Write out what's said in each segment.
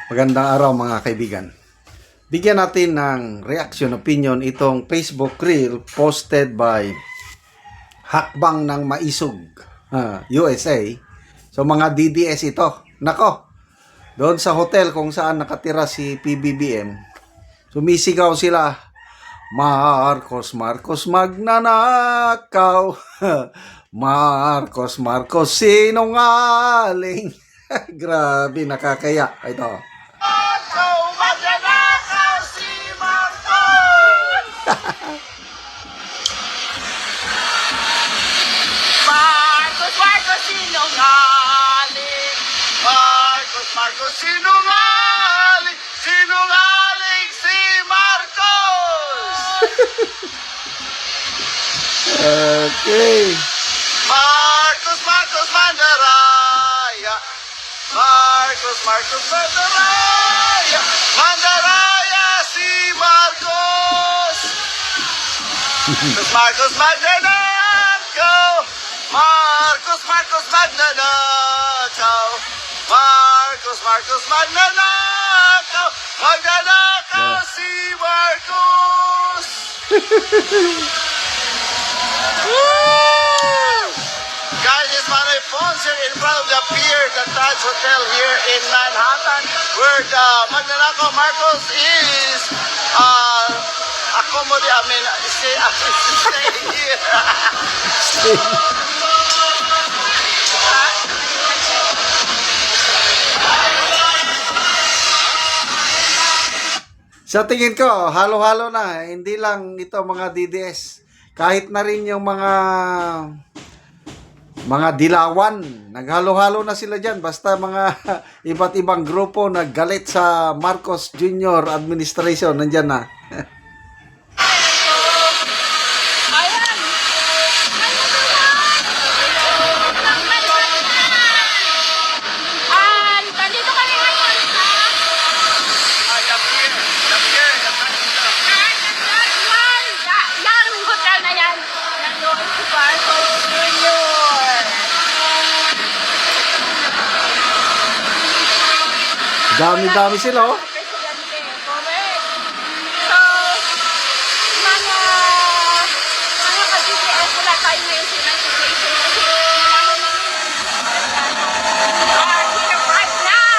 Magandang araw mga kaibigan. Bigyan natin ng reaction opinion itong Facebook reel posted by Hakbang ng Maisog, USA. So mga DDS ito. Nako, doon sa hotel kung saan nakatira si PBBM, sumisigaw sila, Marcos, Marcos magnanakaw. Marcos, Marcos sinungaling. Grabe, nakakaya. Ito. Marcos, sinungaling, sinungaling si Marcos! Okay. Marcos, Marcos, Mandaraya! Marcos, Marcos, Mandaraya! Mandaraya si Marcos! Marcos, magnanakaw! Marcos, Marcos, magnanakaw! Marcos, Marcos, magnanakaw! Magnanakaw si Marcos! Guys, it's Manny Ponce here in front of the pier, the Taj Hotel here in Manhattan, where the Magnanakaw Marcos is staying here. Sa tingin ko, halo-halo na. Hindi lang ito mga DDS. Kahit na rin yung mga dilawan. Naghalo-halo na sila dyan. Basta mga iba't ibang grupo naggalit sa Marcos Jr. administration. Nandyan na. Dami-dami sila, oh. Presidente, correct. So, mga ka-GTS, wala tayo ngayon sa situation kasi kailangan namin are here right now.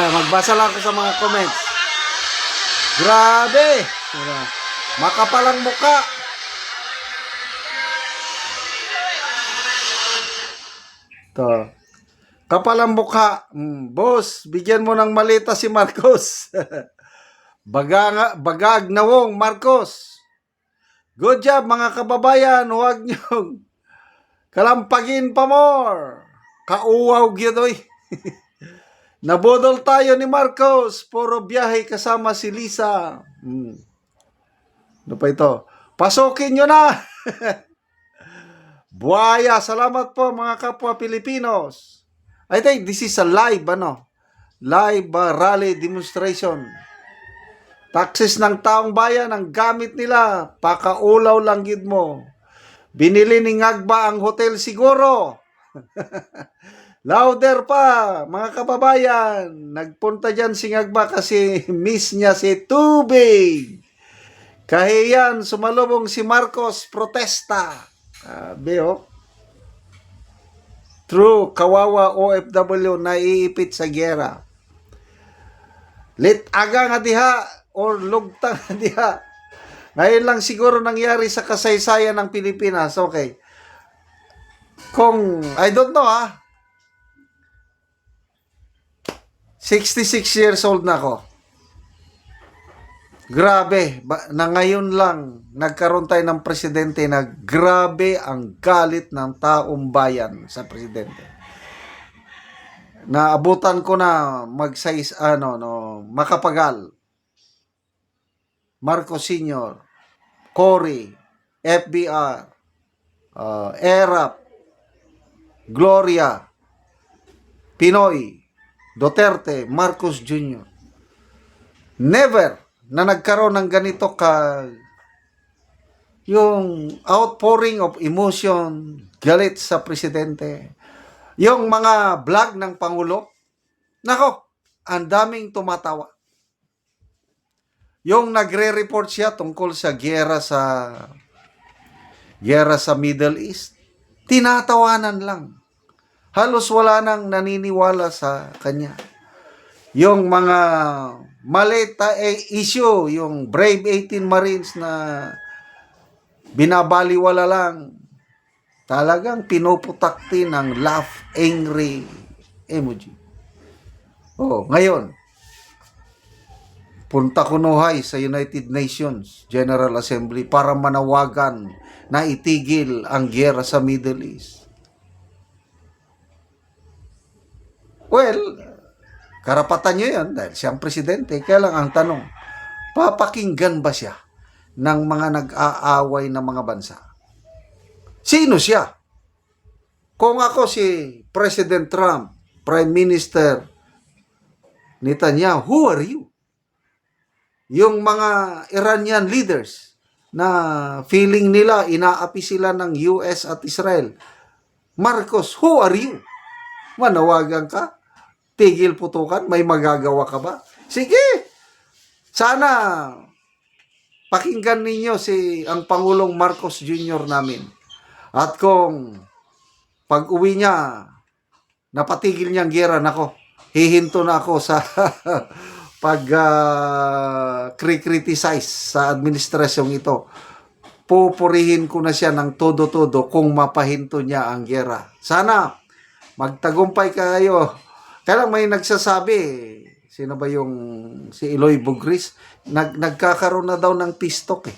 Magbasa lang ako sa mga comments. Grabe! Makapalang muka. To. Kapalang mukha. Boss, bigyan mo ng malita si Marcos. Bagag nawong Marcos. Good job mga kababayan. Huwag niyong kalampagin pa more. Kauwaw gyud oy. Nabodol tayo ni Marcos. Puro biyahe kasama si Lisa. Ano pa ito? Pasukin nyo na. Buhaya. Salamat po mga kapwa Pilipinos. I think this is a live, live rally demonstration. Taxes ng taong bayan ang gamit nila. Pakaulaw lang gid mo. Binili ni Ngagba ang hotel siguro. Louder pa, mga kababayan. Nagpunta dyan si Ngagba kasi miss niya si Tubig. Kahiyan, sumalubong si Marcos, protesta. True, kawawa OFW na iipit sa gera. Lit aga nga diha or lugtang nga diha. Ngayon lang siguro nangyari sa kasaysayan ng Pilipinas. Okay. I don't know 66 years old na ako. Grabe, na ngayon lang nagkaroon tayo ng presidente na grabe ang galit ng taong bayan sa presidente. Naabutan ko na makapagal. Marcos Sr., Cory, FBR, ERAP, Gloria, Pinoy, Duterte, Marcos Jr. Never na nagkaroon ng ganito yung outpouring of emotion, galit sa presidente. Yung mga vlog ng Pangulo, nako, ang daming tumatawa. Yung nagre-report siya tungkol sa giyera sa Middle East, tinatawanan lang. Halos wala nang naniniwala sa kanya. Yung mga maleta issue, yung Brave 18 Marines na binabaliwala lang, talagang pinuputakti ng laugh, angry emoji. Ngayon, punta kunuhay sa United Nations General Assembly para manawagan na itigil ang giyera sa Middle East. Well, karapatan niya yan dahil siyang presidente. Kaya lang ang tanong, papakinggan ba siya ng mga nag-aaway na mga bansa? Sino siya? Kung ako si President Trump, Prime Minister Netanyahu, who are you? Yung mga Iranian leaders na feeling nila inaapi sila ng US at Israel. Marcos, who are you? Manawagan ka? Tigil putukan? May magagawa ka ba? Sige! Sana pakinggan ninyo ang Pangulong Marcos Jr. namin. At kung pag-uwi niya, napatigil niyang giyera, nako, hihinto na ako sa criticize sa administrasyong ito. Pupurihin ko na siya ng todo-todo kung mapahinto niya ang giyera. Sana magtagumpay kayo. Kaya lang may nagsasabi, sino ba si Eloy Bugris? Nagkakaroon na daw ng peace talk eh.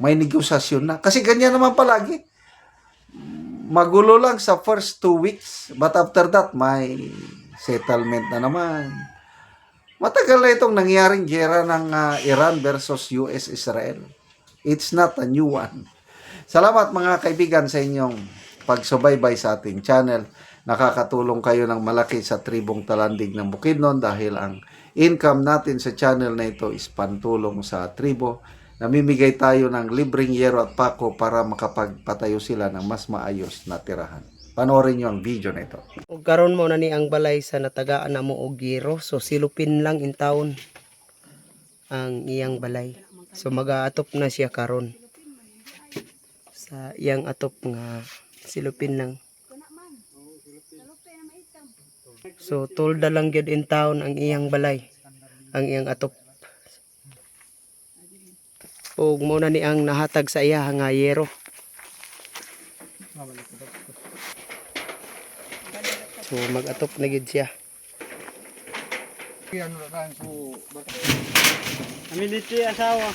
May negosasyon na. Kasi ganyan naman palagi. Magulo lang sa first 2 weeks. But after that, may settlement na naman. Matagal na itong nangyaring giyera ng Iran versus US-Israel. It's not a new one. Salamat mga kaibigan sa inyong pagsubaybay sa ating channel. Nakakatulong kayo ng malaki sa tribong Talandig ng Bukidnon dahil ang income natin sa channel na ito is pantulong sa tribo. Namimigay tayo ng libreng yero at pako para makapagpatayo sila ng mas maayos na tirahan. Panoorin nyo ang video na ito. Ug karon mo na ni ang balay sa natagaan na mo og giro, so silupin lang in taon ang iyang balay. So mag-aatop na siya karon sa iyang atop nga silupin lang. So tolda lang gyud in taon ang iyang balay, ang iyang atop. Ug mo na ni ang nahatag sa iya nga yero. So mag-atop na gid siya. Amiliti asawa.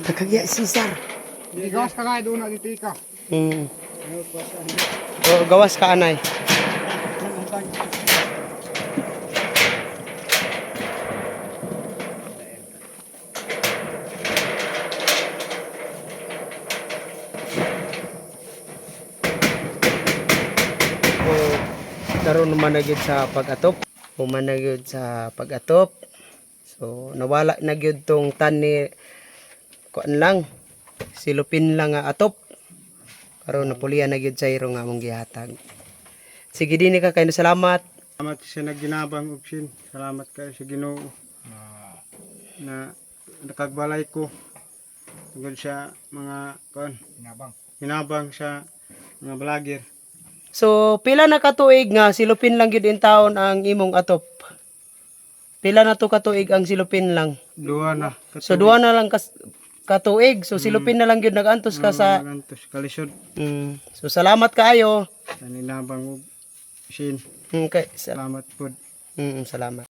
Kakagya Cesar. Gawas ka nga doon na dito ka. Gawas ka anay. Karon managid sa pag-atop. Humanagid sa pag-atop. So nawala na gyud tong tani kuan lang. Silupin lang nga atop. Karon napulian na gyud sa iro nga among gihatag. Sige dinhi ka kay salamat. Salamat sa nagginabang og sin. Salamat kayo sa Ginoo. Na nakagbalay ko. Tungkol sa mga hinabang sa mga vlogger. So pila na katuig nga silupin lang gyud in taon ang imong atop? Pila na to katuig ang silupin lang? Duha na. So duha na lang katuig. So silupin na lang gyud nagantos ka sa Kalisod. So salamat kaayo. Sa hinabang og sin. Okay, Salamat po. salamat.